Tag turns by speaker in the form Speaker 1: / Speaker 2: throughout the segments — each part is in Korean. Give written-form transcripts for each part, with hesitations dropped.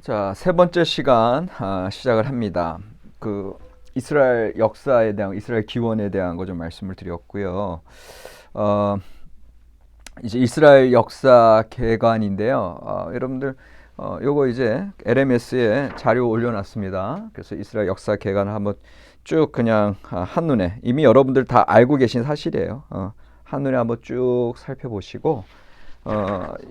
Speaker 1: 자, 세 번째 시간 시작을 합니다. 그 이스라엘 역사에 대한 이스라엘 기원에 대한 거 좀 말씀을 드렸고요. 어, 이제 이스라엘 역사 개관인데요. 여러분들 요거 이제 LMS에 자료 올려놨습니다. 그래서 이스라엘 역사 개관을 한번 쭉 그냥 한눈에 이미 여러분들 다 알고 계신 사실이에요. 한눈에 한번 쭉 살펴보시고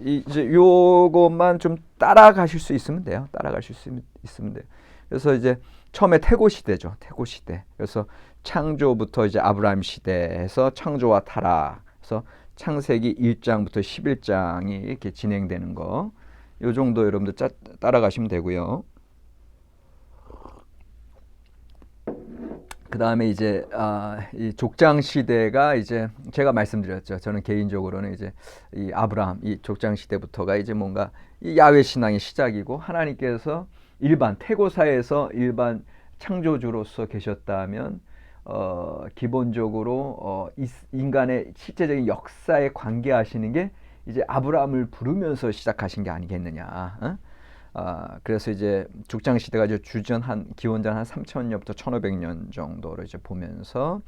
Speaker 1: 이제 요것만 좀 따라가실 수 있으면 돼요. 따라가실 수 있으면 돼요. 그래서 이제 처음에 태고 시대죠. 태고 시대. 그래서 창조부터 이제 아브라함 시대에서 창조와 타락. 그래서 창세기 1장부터 11장이 이렇게 진행되는 거. 요 정도 여러분들 따라가시면 되고요. 그 다음에 이제 이 족장 시대가 이제 제가 말씀드렸죠. 저는 개인적으로는 이제 이 아브라함 이 족장 시대부터가 이제 뭔가 이 야훼 신앙의 시작이고 하나님께서 일반 태고사에서 일반 창조주로서 계셨다면 기본적으로 인간의 실제적인 역사에 관계하시는 게 이제 아브라함을 부르면서 시작하신 게 아니겠느냐. 그래서 이제 족장 시대가 이제 기원전 한 3000년부터 1500년 정도로 이제 보면서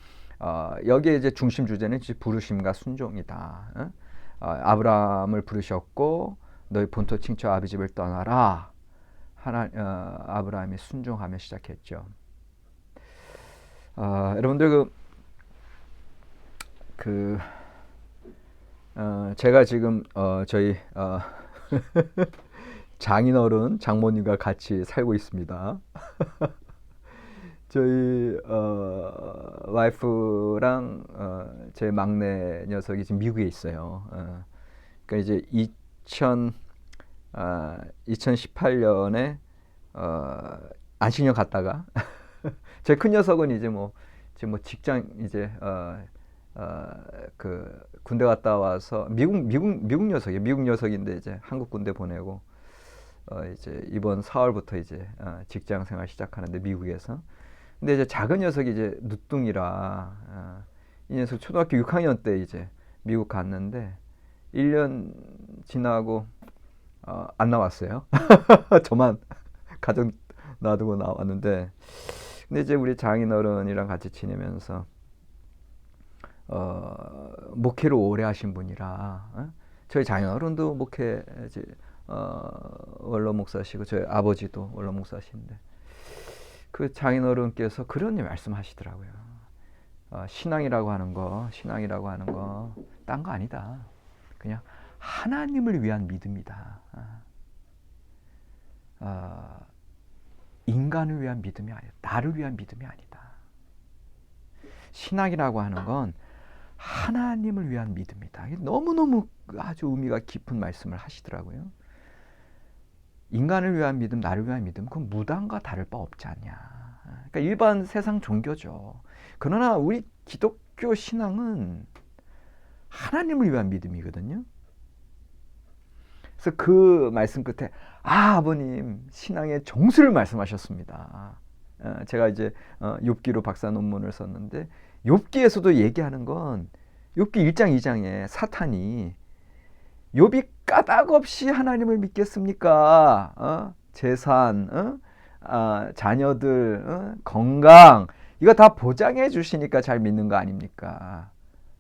Speaker 1: 여기에 이제 중심 주제는 이제 부르심과 순종이다. 아브라함을 부르셨고 너희 본토 칭처 아비 집을 떠나라. 아브라함이 순종하며 시작했죠. 여러분들 제가 지금 저희 장인어른 장모님과 같이 살고 있습니다. 저희 와이프랑 제 막내 녀석이 지금 미국에 있어요. 그러니까 이제 2018년에 안식년 갔다가 제 큰 녀석은 이제 지금 직장 이제 그 군대 갔다 와서 미국 녀석이에요. 미국 녀석인데 이제 한국 군대 보내고 이제 이번 4월부터 이제 직장 생활 시작하는데 미국에서. 근데 이제 작은 녀석이 이제 늦둥이라 이 녀석 초등학교 6학년 때 이제 미국 갔는데 1년 지나고 안 나왔어요. 저만 가족 놔두고 나왔는데, 근데 이제 우리 장인어른이랑 같이 지내면서 목회를 오래 하신 분이라 저희 장인어른도 목회 이제 원로 목사시고 저희 아버지도 원로 목사신데 그 장인어른께서 그런 말씀하시더라고요. 신앙이라고 하는 거 딴 거 아니다. 그냥 하나님을 위한 믿음이다. 인간을 위한 믿음이 아니다. 나를 위한 믿음이 아니다. 신앙이라고 하는 건 하나님을 위한 믿음이다. 너무너무 아주 의미가 깊은 말씀을 하시더라고요. 인간을 위한 믿음, 나를 위한 믿음, 그건 무당과 다를 바 없지 않냐. 그러니까 일반 세상 종교죠. 그러나 우리 기독교 신앙은 하나님을 위한 믿음이거든요. 그래서 그 말씀 끝에 아버님 신앙의 정수를 말씀하셨습니다. 제가 이제 욥기로 박사 논문을 썼는데 욥기에서도 얘기하는 건 욥기 1장 2장에 사탄이 욥이 까닭없이 하나님을 믿겠습니까? 재산, 자녀들, 건강 이거 다 보장해 주시니까 잘 믿는 거 아닙니까?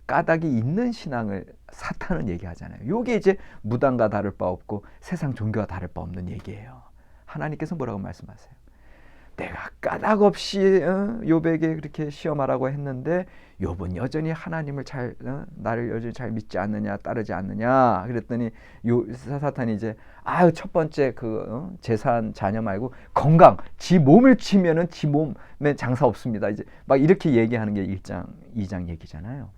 Speaker 1: 까닭이 있는 신앙을 사탄은 얘기하잖아요. 이게 이제 무당과 다를 바 없고 세상 종교와 다를 바 없는 얘기예요. 하나님께서 뭐라고 말씀하세요? 내가 까닭 없이 욥에게 그렇게 시험하라고 했는데 욥은 여전히 하나님을 나를 여전히 잘 믿지 않느냐, 따르지 않느냐. 그랬더니 사탄이 이제 첫 번째 재산, 자녀 말고 건강, 지 몸을 치면은 지 몸에 장사 없습니다. 이제 막 이렇게 얘기하는 게 1장, 2장 얘기잖아요.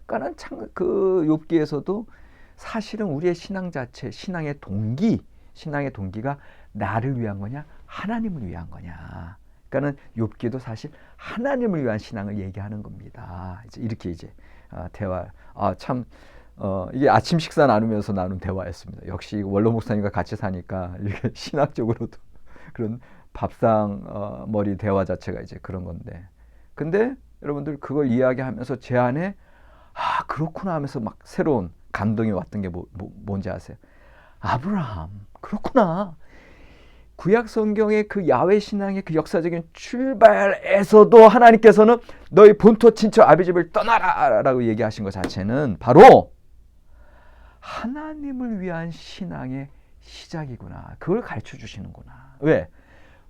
Speaker 1: 그러니까 그 욥기에서도 사실은 우리의 신앙 자체, 신앙의 동기가 나를 위한 거냐, 하나님을 위한 거냐. 그러니까는 욥기도 사실 하나님을 위한 신앙을 얘기하는 겁니다. 이렇게 이제 대화. 이게 아침 식사 나누면서 나눈 대화였습니다. 역시 원로 목사님과 같이 사니까 이렇게 신학적으로도 그런 밥상 머리 대화 자체가 이제 그런 건데. 근데 여러분들 그걸 이야기하면서 제 안에 그렇구나 하면서 막 새로운 감동이 왔던 게 뭔지 아세요? 아브라함, 그렇구나. 구약 성경의 그 야훼 신앙의 그 역사적인 출발에서도 하나님께서는 너희 본토 친척 아비집을 떠나라라고 얘기하신 것 자체는 바로 하나님을 위한 신앙의 시작이구나. 그걸 가르쳐 주시는구나. 왜?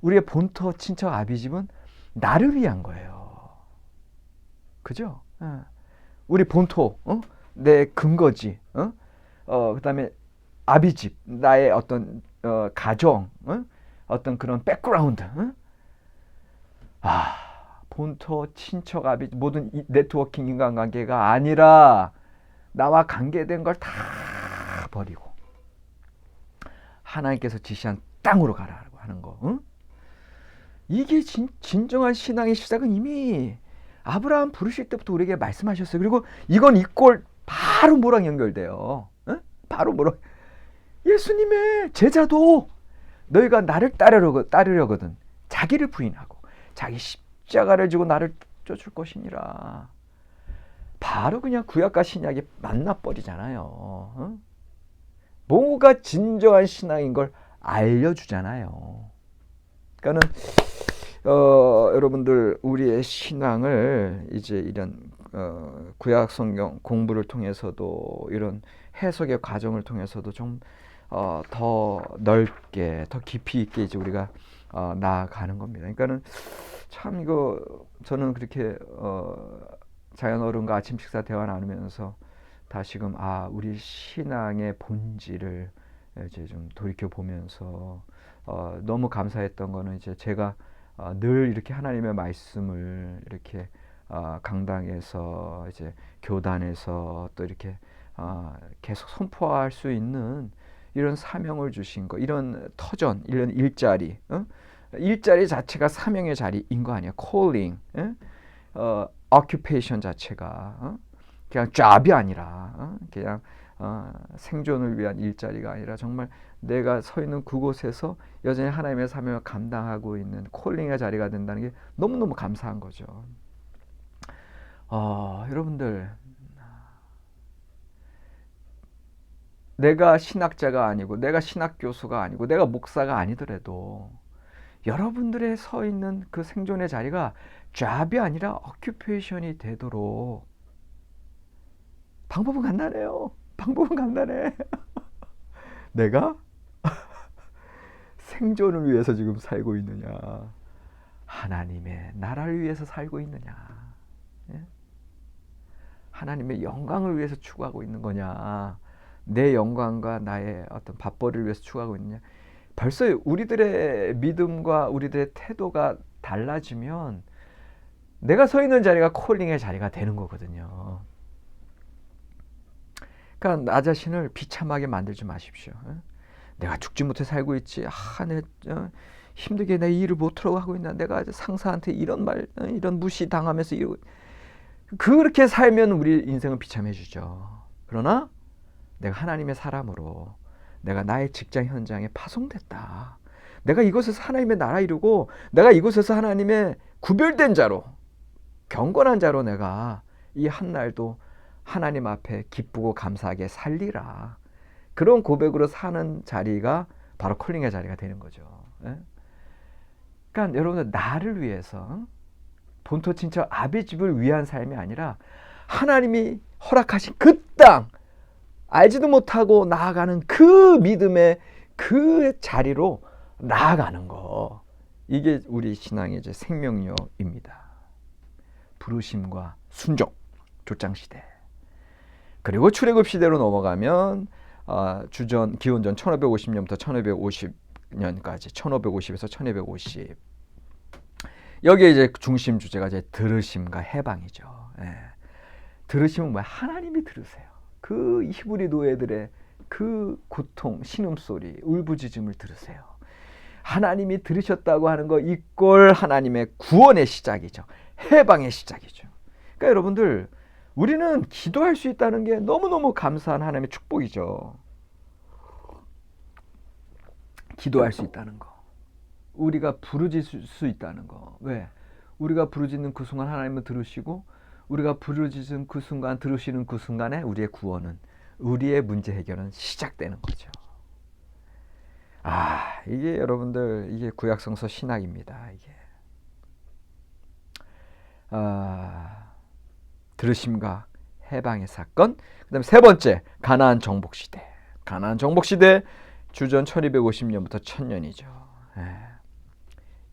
Speaker 1: 우리의 본토 친척 아비집은 나를 위한 거예요. 그죠? 우리 본토, 내 근거지, 그다음에 아비집, 나의 어떤 가정, 어떤 그런 백그라운드, 본토, 친척, 아비, 모든 네트워킹 인간관계가 아니라 나와 관계된 걸 다 버리고 하나님께서 지시한 땅으로 가라고 하는 거. 이게 진정한 신앙의 시작은 이미 아브라함 부르실 때부터 우리에게 말씀하셨어요. 그리고 이건 이꼴 바로 뭐랑 연결돼요. 바로 뭐랑 예수님의 제자도 너희가 나를 따르려거든 자기를 부인하고 자기 십자가를 지고 나를 쫓을 것이니라. 바로 그냥 구약과 신약이 만나버리잖아요. 뭐가 진정한 신앙인 걸 알려주잖아요. 그러니까는 여러분들 우리의 신앙을 이제 이런 구약 성경 공부를 통해서도 이런 해석의 과정을 통해서도 좀 더 넓게 더 깊이 있게 이제 우리가 나아가는 겁니다. 그러니까는 참 이거 저는 그렇게 자연 어른과 아침 식사 대화 나누면서 다시금 우리 신앙의 본질을 이제 좀 돌이켜 보면서 너무 감사했던 거는 이제 제가 늘 이렇게 하나님의 말씀을 이렇게 강당에서 이제 교단에서 또 이렇게 계속 선포할 수 있는 이런 사명을 주신 거, 이런 터전, 이런 일자리, 일자리 자체가 사명의 자리인 거 아니야? calling, occupation 자체가 그냥 job이 아니라 그냥 생존을 위한 일자리가 아니라 정말 내가 서 있는 그곳에서 여전히 하나님의 사명을 감당하고 있는 콜링의 자리가 된다는 게 너무너무 감사한 거죠. 여러분들 내가 신학자가 아니고 내가 신학교수가 아니고 내가 목사가 아니더라도 여러분들의 서 있는 그 생존의 자리가 job이 아니라 occupation이 되도록 방법은 간단해요. 방법은 간단해. 내가 생존을 위해서 지금 살고 있느냐, 하나님의 나라를 위해서 살고 있느냐, 하나님의 영광을 위해서 추구하고 있는 거냐, 내 영광과 나의 어떤 밥벌이를 위해서 추구하고 있느냐. 벌써 우리들의 믿음과 우리들의 태도가 달라지면 내가 서 있는 자리가 콜링의 자리가 되는 거거든요. 그러니까 나 자신을 비참하게 만들지 마십시오. 내가 죽지 못해 살고 있지. 힘들게 내 일을 못하고 하고 있나. 내가 상사한테 이런 말, 이런 무시 당하면서 이러고. 그렇게 살면 우리 인생은 비참해지죠. 그러나 내가 하나님의 사람으로 내가 나의 직장 현장에 파송됐다. 내가 이곳에서 하나님의 나라 이루고 내가 이곳에서 하나님의 구별된 자로, 경건한 자로 내가 이 한날도 하나님 앞에 기쁘고 감사하게 살리라. 그런 고백으로 사는 자리가 바로 콜링의 자리가 되는 거죠. 그러니까 여러분들 나를 위해서 본토 친척 아비집을 위한 삶이 아니라 하나님이 허락하신 그 땅, 알지도 못하고 나아가는 그 믿음의 그 자리로 나아가는 거. 이게 우리 신앙의 이제 생명력입니다. 부르심과 순종, 조장시대. 그리고 출애굽 시대로 넘어가면 기원전 1550년부터 1550년까지 1550에서 1250 여기에 이제 중심 주제가 이제 들으심과 해방이죠. 들으심은 뭐야? 하나님이 들으세요. 그 히브리 노예들의 그 고통, 신음소리, 울부짖음을 들으세요. 하나님이 들으셨다고 하는 거 이꼴 하나님의 구원의 시작이죠. 해방의 시작이죠. 그러니까 여러분들 우리는 기도할 수 있다는 게 너무너무 감사한 하나님의 축복이죠. 기도할 수 있다는 거. 우리가 부르짖을 수 있다는 거. 왜? 우리가 부르짖는 그 순간 하나님은 들으시고 우리가 부르짖은 그 순간 들으시는 그 순간에 우리의 구원은 우리의 문제 해결은 시작되는 거죠. 이게 여러분들 이게 구약성서 신학입니다. 이게 들으심과 해방의 사건. 그다음에 세 번째 가나안 정복 시대. 가나안 정복 시대 주전 1250년부터 1000년이죠.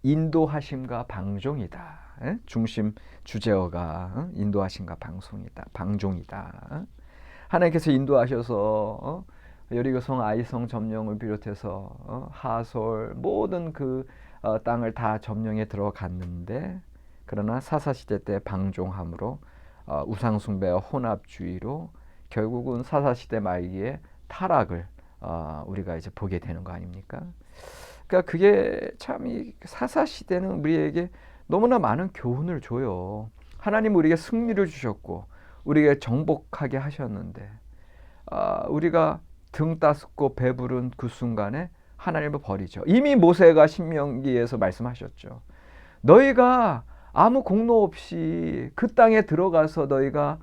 Speaker 1: 인도하심과 방종이다. 중심 주제어가 인도하심과 방종이다. 하나님께서 인도하셔서 여리고성 아이성 점령을 비롯해서 하솔 모든 그 땅을 다 점령에 들어갔는데, 그러나 사사시대 때 방종함으로 우상숭배와 혼합주의로 결국은 사사시대 말기에 타락을 우리가 이제 보게 되는 거 아닙니까? 그러니까 그게 참 이 사사시대는 우리에게 너무나 많은 교훈을 줘요. 하나님 우리에게 승리를 주셨고 우리에게 정복하게 하셨는데 우리가 등 따숩고 배부른 그 순간에 하나님을 버리죠. 이미 모세가 신명기에서 말씀하셨죠. 너희가 아무 공로 없이 그 땅에 들어가서 너희가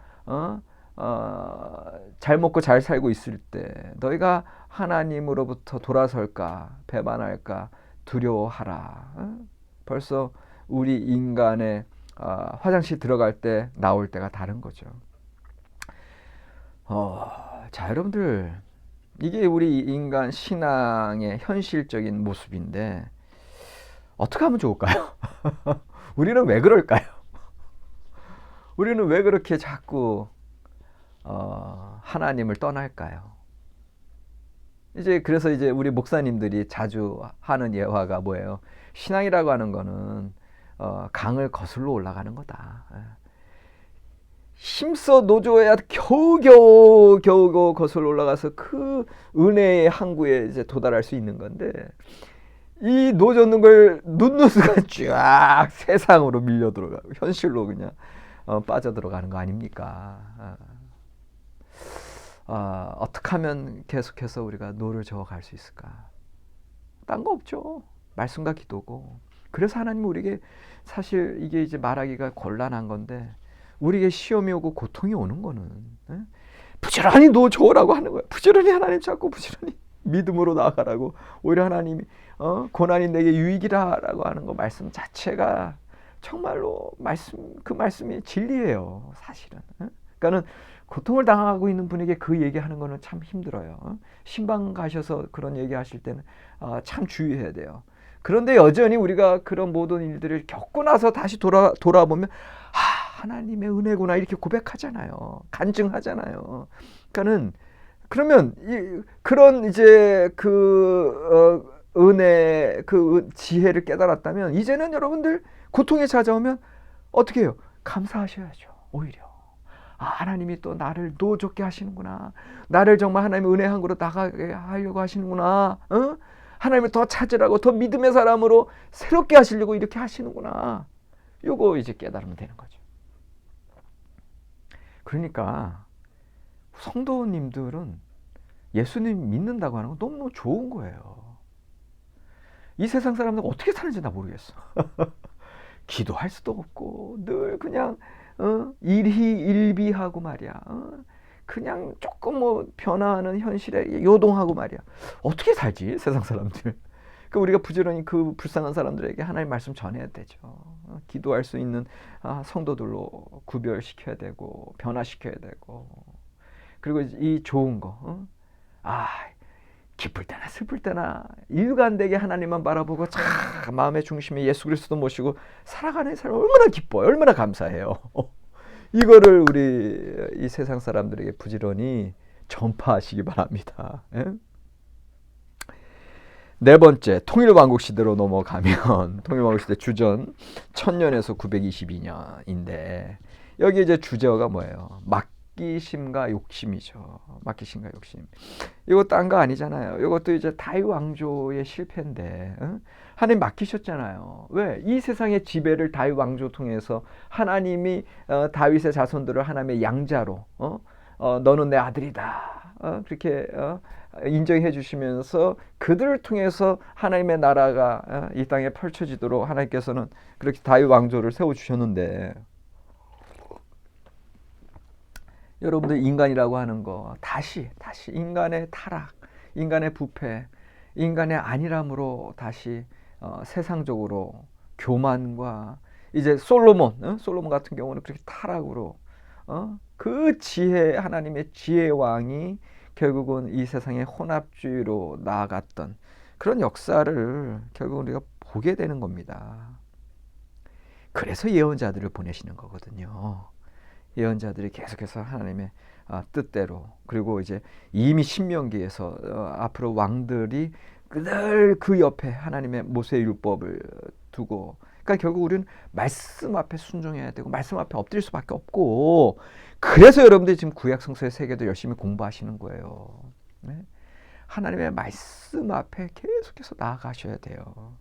Speaker 1: 잘 먹고 잘 살고 있을 때 너희가 하나님으로부터 돌아설까 배반할까 두려워하라. 벌써 우리 인간의 화장실 들어갈 때 나올 때가 다른 거죠. 자, 여러분들 이게 우리 인간 신앙의 현실적인 모습인데 어떻게 하면 좋을까요? 우리는 왜 그럴까요? 우리는 왜 그렇게 자꾸 하나님을 떠날까요? 그래서 우리 목사님들이 자주 하는 예화가 뭐예요? 신앙이라고 하는 거는 강을 거슬러 올라가는 거다. 힘써 노조해야 겨우 거슬러 올라가서 그 은혜의 항구에 이제 도달할 수 있는 건데, 이 노젓는 걸 눕는 순간 쫙 세상으로 밀려 들어가고 현실로 그냥 빠져 들어가는 거 아닙니까? 어떻게 하면 계속해서 우리가 노를 저어갈 수 있을까? 딴 거 없죠. 말씀과 기도고. 그래서 하나님은 우리에게 사실 이게 이제 말하기가 곤란한 건데, 우리에게 시험이 오고 고통이 오는 거는 부지런히 노 저으라고 하는 거예요. 부지런히 하나님 찾고 부지런히 믿음으로 나아가라고. 오히려 하나님이 고난이 내게 유익이라라고 하는 거 말씀 자체가 정말로 그 말씀이 진리예요. 사실은. 그러니까는 고통을 당하고 있는 분에게 그 얘기하는 거는 참 힘들어요. 신방 가셔서 그런 얘기하실 때는 참 주의해야 돼요. 그런데 여전히 우리가 그런 모든 일들을 겪고 나서 다시 돌아보면 하나님의 은혜구나 이렇게 고백하잖아요. 간증하잖아요. 그러니까는 그러면 그런 이제 은혜, 지혜를 깨달았다면 이제는 여러분들 고통이 찾아오면 어떻게 해요? 감사하셔야죠. 오히려. 하나님이 또 나를 노좋게 하시는구나. 나를 정말 하나님의 은혜 항구로 나가게 하려고 하시는구나. 하나님을 더 찾으라고, 더 믿음의 사람으로 새롭게 하시려고 이렇게 하시는구나. 요거 이제 깨달으면 되는 거죠. 그러니까 성도님들은 예수님 믿는다고 하는 건 너무너무 좋은 거예요. 이 세상 사람들 어떻게 사는지 나 모르겠어. 기도할 수도 없고 늘 그냥 일희일비하고 말이야. 그냥 조금 변화하는 현실에 요동하고 말이야. 어떻게 살지 세상 사람들? 그러니까 우리가 부지런히 그 불쌍한 사람들에게 하나님 말씀 전해야 되죠. 기도할 수 있는 성도들로 구별시켜야 되고 변화시켜야 되고, 그리고 이 좋은 거 기쁠 때나 슬플 때나 일관되게 하나님만 바라보고 참 마음의 중심에 예수 그리스도 모시고 살아가는 사람 얼마나 기뻐요. 얼마나 감사해요. 이거를 우리 이 세상 사람들에게 부지런히 전파하시기 바랍니다. 네 번째, 통일왕국 시대로 넘어가면 통일왕국 시대 주전 1000년에서 922년인데 여기 이제 주제어가 뭐예요? 맡기심과 욕심이죠. 맡기심과 욕심. 이거 딴 거 아니잖아요. 이것도 이제 다윗 왕조의 실패인데 하나님 맡기셨잖아요. 왜? 이 세상의 지배를 다윗 왕조 통해서 하나님이 다윗의 자손들을 하나님의 양자로 너는 내 아들이다. 그렇게 인정해 주시면서 그들을 통해서 하나님의 나라가 이 땅에 펼쳐지도록 하나님께서는 그렇게 다윗 왕조를 세워주셨는데, 여러분들 인간이라고 하는 거 다시 인간의 타락, 인간의 부패, 인간의 안일함으로 다시 세상적으로 교만과 이제 솔로몬 같은 경우는 그렇게 타락으로 그 지혜 하나님의 지혜 왕이 결국은 이 세상의 혼합주의로 나아갔던 그런 역사를 결국 우리가 보게 되는 겁니다. 그래서 예언자들을 보내시는 거거든요. 예언자들이 계속해서 하나님의 뜻대로, 그리고 이제 이미 신명기에서 앞으로 왕들이 늘 그 옆에 하나님의 모세의 율법을 두고, 그러니까 결국 우리는 말씀 앞에 순종해야 되고 말씀 앞에 엎드릴 수밖에 없고, 그래서 여러분들이 지금 구약 성서의 세계도 열심히 공부하시는 거예요. 네? 하나님의 말씀 앞에 계속해서 나아가셔야 돼요.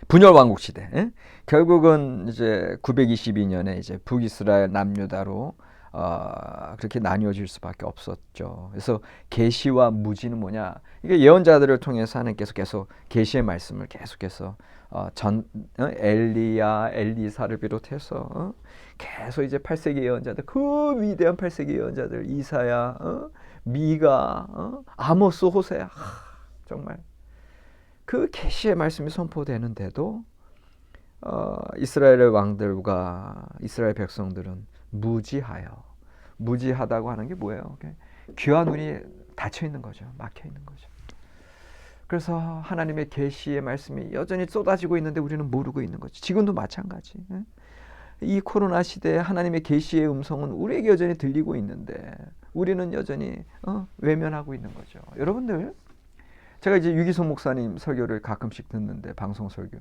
Speaker 1: 분열 왕국 시대. 결국은 이제 922년에 이제 북이스라엘 남유다로 그렇게 나뉘어질 수밖에 없었죠. 그래서 계시와 무지는 뭐냐? 이게 예언자들을 통해서 하나님께서 계속 계시의 말씀을 계속해서 엘리야, 엘리사를 비롯해서 계속 이제 8세기 예언자들, 그 위대한 8세기 예언자들, 이사야, 미가, 아모스, 호세야, 정말 그 계시의 말씀이 선포되는데도 이스라엘의 왕들과 이스라엘 백성들은 무지하다고 하는 게 뭐예요? 귀와 눈이 닫혀 있는 거죠. 막혀 있는 거죠. 그래서 하나님의 계시의 말씀이 여전히 쏟아지고 있는데 우리는 모르고 있는 거죠. 지금도 마찬가지. 이 코로나 시대에 하나님의 계시의 음성은 우리에게 여전히 들리고 있는데 우리는 여전히 외면하고 있는 거죠. 여러분들, 제가 이제 유기성 목사님 설교를 가끔씩 듣는데, 방송 설교,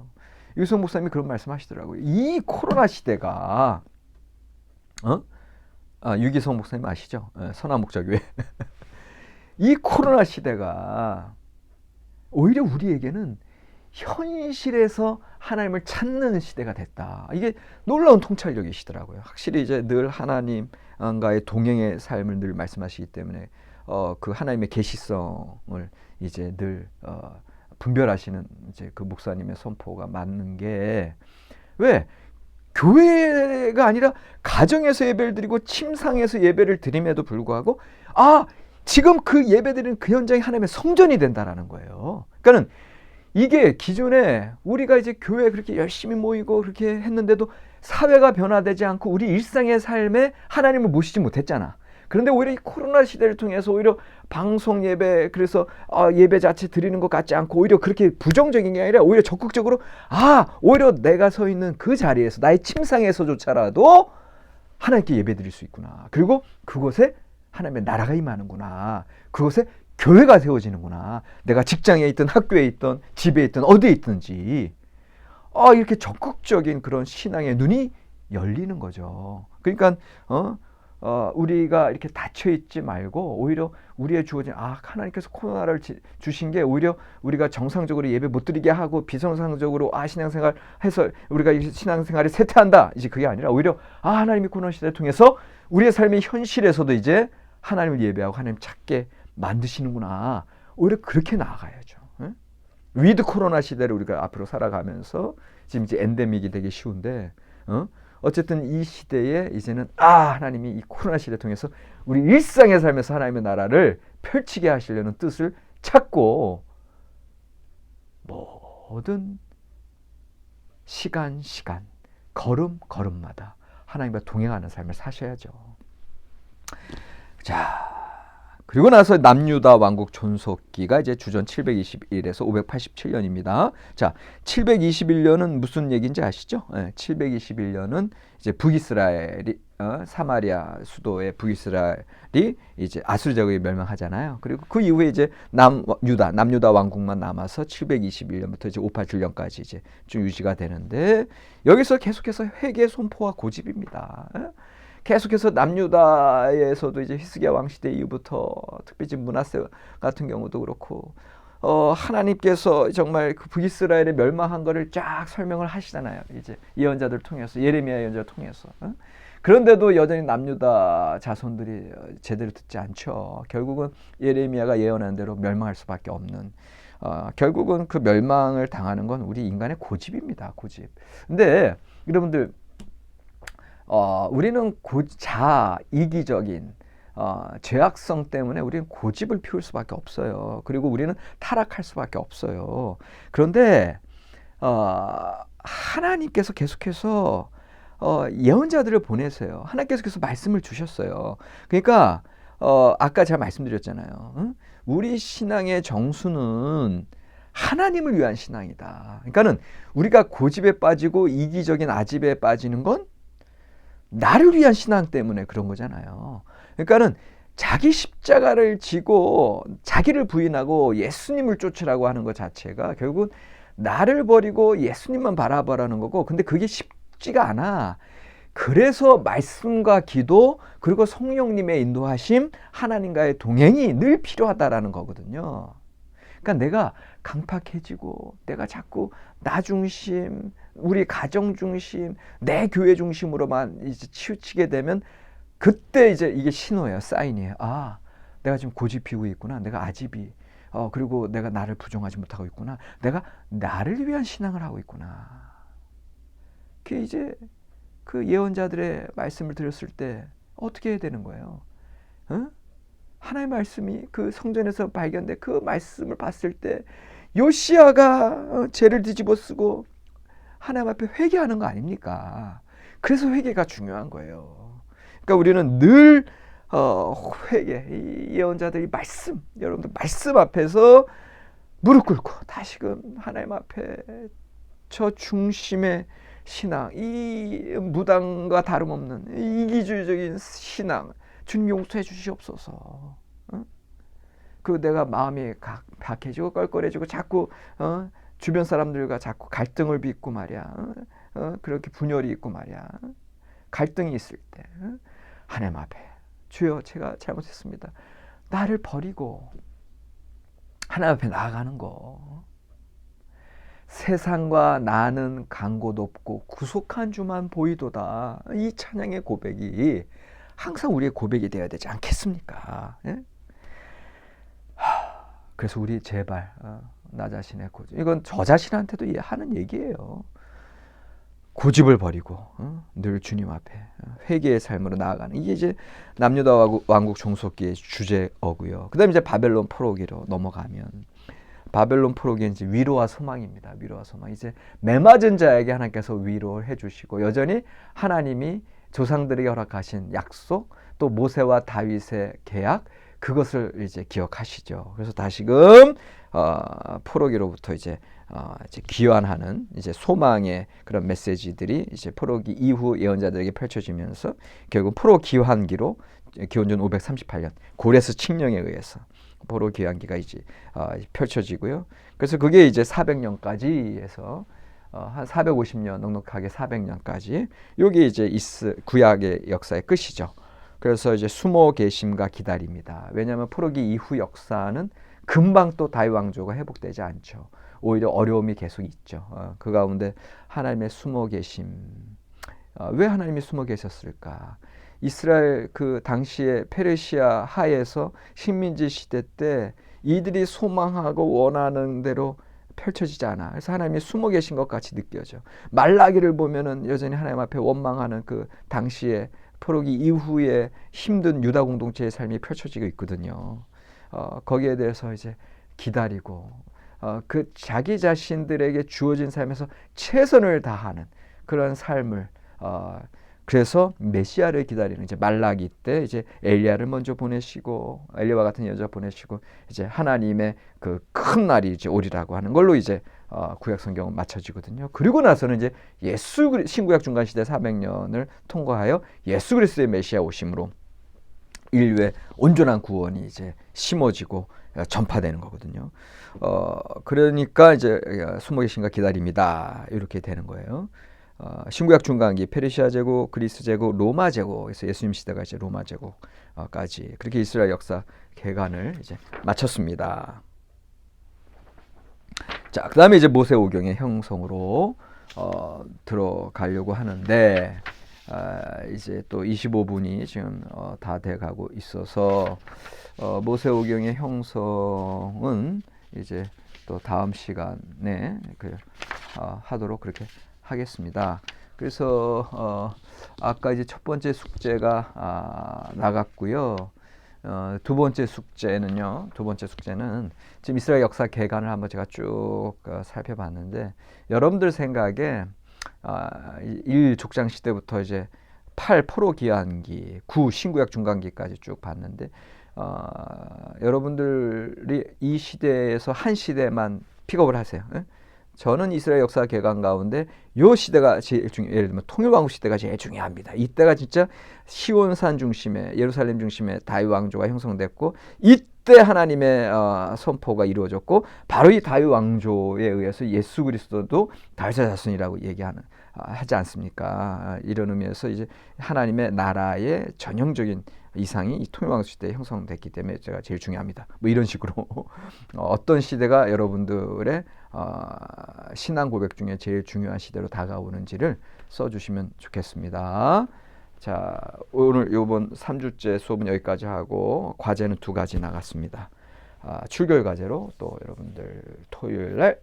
Speaker 1: 유기성 목사님이 그런 말씀하시더라고요. 이 코로나 시대가 유기성 목사님 아시죠? 선화목자교회. 이 코로나 시대가 오히려 우리에게는 현실에서 하나님을 찾는 시대가 됐다. 이게 놀라운 통찰력이시더라고요. 확실히 이제 늘 하나님과의 동행의 삶을 늘 말씀하시기 때문에 그 하나님의 계시성을 이제 늘 분별하시는 이제 그 목사님의 선포가 맞는 게, 왜? 교회가 아니라 가정에서 예배를 드리고 침상에서 예배를 드림에도 불구하고 지금 그 예배드리는 그 현장이 하나님의 성전이 된다라는 거예요. 그러니까는 이게 기존에 우리가 이제 교회에 그렇게 열심히 모이고 그렇게 했는데도 사회가 변화되지 않고 우리 일상의 삶에 하나님을 모시지 못했잖아. 그런데 오히려 이 코로나 시대를 통해서 오히려 방송 예배, 그래서 예배 자체 드리는 것 같지 않고 오히려 그렇게 부정적인 게 아니라 오히려 적극적으로 오히려 내가 서 있는 그 자리에서, 나의 침상에서조차라도 하나님께 예배 드릴 수 있구나. 그리고 그곳에 하나님의 나라가 임하는구나. 그곳에 교회가 세워지는구나. 내가 직장에 있든 학교에 있든 집에 있든 어디에 있든지 이렇게 적극적인 그런 신앙의 눈이 열리는 거죠. 그러니까 우리가 이렇게 닫혀 있지 말고 오히려 우리의 주어진 하나님께서 코로나를 주신 게 오히려 우리가 정상적으로 예배 못 드리게 하고 비정상적으로 신앙생활 해서 우리가 신앙생활에 쇠퇴한다, 이제 그게 아니라 오히려 하나님이 코로나 시대를 통해서 우리의 삶의 현실에서도 이제 하나님을 예배하고 하나님 찾게 만드시는구나. 오히려 그렇게 나아가야죠. 위드 코로나 시대를 우리가 앞으로 살아가면서 지금 이제 엔데믹이 되기 쉬운데 어쨌든 이 시대에 이제는 하나님이 이 코로나 시대를 통해서 우리 일상의 삶에서 하나님의 나라를 펼치게 하시려는 뜻을 찾고 모든 시간 걸음마다 하나님과 동행하는 삶을 사셔야죠. 자, 그리고 나서 남유다 왕국 존속기가 이제 주전 721에서 587년입니다. 자, 721년은 무슨 얘기인지 아시죠? 721년은 이제 북이스라엘이 사마리아 수도의 북이스라엘이 이제 아수르 제국에 멸망하잖아요. 그리고 그 이후에 이제 남유다 왕국만 남아서 721년부터 이제 587년까지 이제 쭉 유지가 되는데, 여기서 계속해서 회개 선포와 고집입니다. 계속해서 남유다에서도 이제 히스기야 왕 시대 이후부터 특별히 지금 므낫세 같은 경우도 그렇고 하나님께서 정말 그 북이스라엘의 멸망한 거를 쫙 설명을 하시잖아요. 이제 예언자들 통해서, 예레미야 예언자를 통해서. 그런데도 여전히 남유다 자손들이 제대로 듣지 않죠. 결국은 예레미야가 예언한 대로 멸망할 수밖에 없는, 결국은 그 멸망을 당하는 건 우리 인간의 고집입니다. 고집. 근데 여러분들, 우리는 이기적인 죄악성 때문에 우리는 고집을 피울 수밖에 없어요. 그리고 우리는 타락할 수밖에 없어요. 그런데 하나님께서 계속해서 예언자들을 보내세요. 하나님께서 계속 말씀을 주셨어요. 그러니까 아까 제가 말씀드렸잖아요. 응? 우리 신앙의 정수는 하나님을 위한 신앙이다. 그러니까는 우리가 고집에 빠지고 이기적인 아집에 빠지는 건 나를 위한 신앙 때문에 그런 거잖아요. 그러니까는 자기 십자가를 지고 자기를 부인하고 예수님을 쫓으라고 하는 것 자체가 결국은 나를 버리고 예수님만 바라보라는 거고, 근데 그게 쉽지가 않아. 그래서 말씀과 기도 그리고 성령님의 인도하심, 하나님과의 동행이 늘 필요하다라는 거거든요. 그러니까 내가 강팍해지고 내가 자꾸 나 중심, 우리 가정 중심, 내 교회 중심으로만 이제 치우치게 되면 그때 이제 이게 신호예요. 사인이에요. 아, 내가 지금 고집 피우고 있구나. 내가 아집이 그리고 내가 나를 부정하지 못하고 있구나. 내가 나를 위한 신앙을 하고 있구나. 그게 이제 그 예언자들의 말씀을 들었을 때 어떻게 해야 되는 거예요? 어? 하나님의 말씀이 그 성전에서 발견된 그 말씀을 봤을 때 요시야가 죄를 뒤집어 쓰고 하나님 앞에 회개하는 거 아닙니까? 그래서 회개가 중요한 거예요. 그러니까 우리는 늘 회개, 이 예언자들이 말씀, 여러분들 말씀 앞에서 무릎 꿇고 다시금 하나님 앞에 저 중심의 신앙, 이 무당과 다름없는 이기주의적인 신앙, 주님 용서해 주시옵소서. 그 내가 마음이 박해지고 껄껄해지고 자꾸 주변 사람들과 자꾸 갈등을 빚고 말이야. 그렇게 분열이 있고 말이야. 갈등이 있을 때 하나님 앞에 주여 제가 잘못했습니다. 나를 버리고 하나님 앞에 나아가는 거. 세상과 나는 간고 높고 구속한 주만 보이도다. 이 찬양의 고백이 항상 우리의 고백이 되어야 되지 않겠습니까? 예? 그래서 우리 제발 나 자신의 고집, 이건 저 자신한테도 하는 얘기예요. 고집을 버리고 늘 주님 앞에 회개의 삶으로 나아가는, 이게 이제 남유다 왕국 종속기의 주제어고요. 그다음에 이제 바벨론 포로기로 넘어가면 바벨론 포로기는 이제 위로와 소망입니다. 위로와 소망. 이제 매맞은 자에게 하나님께서 위로해 주시고 여전히 하나님이 조상들에게 허락하신 약속, 또 모세와 다윗의 계약, 그것을 이제 기억하시죠. 그래서 다시금 포로기로부터 이제 귀환하는 이제 소망의 그런 메시지들이 이제 포로기 이후 예언자들에게 펼쳐지면서 결국 포로 귀환기로 기원전 538년 고레스 칙령에 의해서 포로 귀환기가 이제 펼쳐지고요. 그래서 그게 이제 400년까지 해서 한 450년 넉넉하게 400년까지 요게 이제 구약의 역사의 끝이죠. 그래서 이제 수모 계심과 기다립니다. 왜냐하면 포로기 이후 역사는 금방 또 다윗 왕조가 회복되지 않죠. 오히려 어려움이 계속 있죠. 그 가운데 하나님의 수모 계심. 왜 하나님이 숨어 계셨을까? 이스라엘 그 당시에 페르시아 하에서 식민지 시대 때 이들이 소망하고 원하는 대로 펼쳐지지 않아. 그래서 하나님이 숨어 계신 것 같이 느껴져. 말라기를 보면은 여전히 하나님 앞에 원망하는 그 당시에 포로기 이후에 힘든 유다 공동체의 삶이 펼쳐지고 있거든요. 거기에 대해서 이제 기다리고 그 자기 자신들에게 주어진 삶에서 최선을 다하는 그런 삶을 그래서 메시아를 기다리는 이제 말라기 때 이제 엘리야를 먼저 보내시고 엘리야와 같은 여자 보내시고 이제 하나님의 그 큰 날이 이제 오리라고 하는 걸로 이제 구약 성경은 맞춰지거든요. 그리고 나서는 이제 신구약 중간 시대 400년을 통과하여 예수 그리스도의 메시아 오심으로 인류의 온전한 구원이 이제 심어지고 전파되는 거거든요. 그러니까 이제 숨어 계신가 기다립니다. 이렇게 되는 거예요. 신구약 중간기 페르시아 제국, 그리스 제국, 로마 제국에서 예수님 시대가 이제 로마 제국까지 그렇게 이스라엘 역사 개간을 이제 마쳤습니다. 자, 그다음에 이제 모세오경의 형성으로 들어가려고 하는데 이제 또 25분이 지금 다 돼가고 있어서 모세오경의 형성은 이제 또 다음 시간에 하도록 그렇게 하겠습니다. 그래서 아까 이제 첫 번째 숙제가 나갔고요. 두 번째 숙제는요. 두 번째 숙제는 지금 이스라엘 역사 개간을 한번 제가 쭉 살펴봤는데 여러분들 생각에 1 족장 시대부터 이제 8 포로 기한기, 9 신구약 중간기까지 쭉 봤는데 여러분들이 이 시대에서 한 시대만 픽업을 하세요. 예? 저는 이스라엘 역사 개간 가운데 요 시대가 제일 중요. 예를 들면 통일왕국 시대가 제일 중요합니다. 이때가 진짜 시온산 중심의 예루살렘 중심의 다윗 왕조가 형성됐고 이때 하나님의 선포가 이루어졌고 바로 이 다윗 왕조에 의해서 예수 그리스도도 다윗의 자손이라고 얘기하는 하지 않습니까? 이런 의미에서 이제 하나님의 나라의 전형적인 이상이 이 통일왕국 시대에 형성됐기 때문에 제가 제일 중요합니다. 뭐 이런 식으로 어떤 시대가 여러분들의 신앙 고백 중에 제일 중요한 시대로 다가오는지를 써주시면 좋겠습니다. 자, 오늘 요번 3주째 수업은 여기까지 하고 과제는 2가지 나갔습니다. 출결 과제로 또 여러분들 토요일날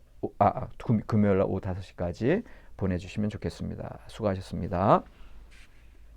Speaker 1: 금요일날 오후 5시까지 보내주시면 좋겠습니다. 수고하셨습니다.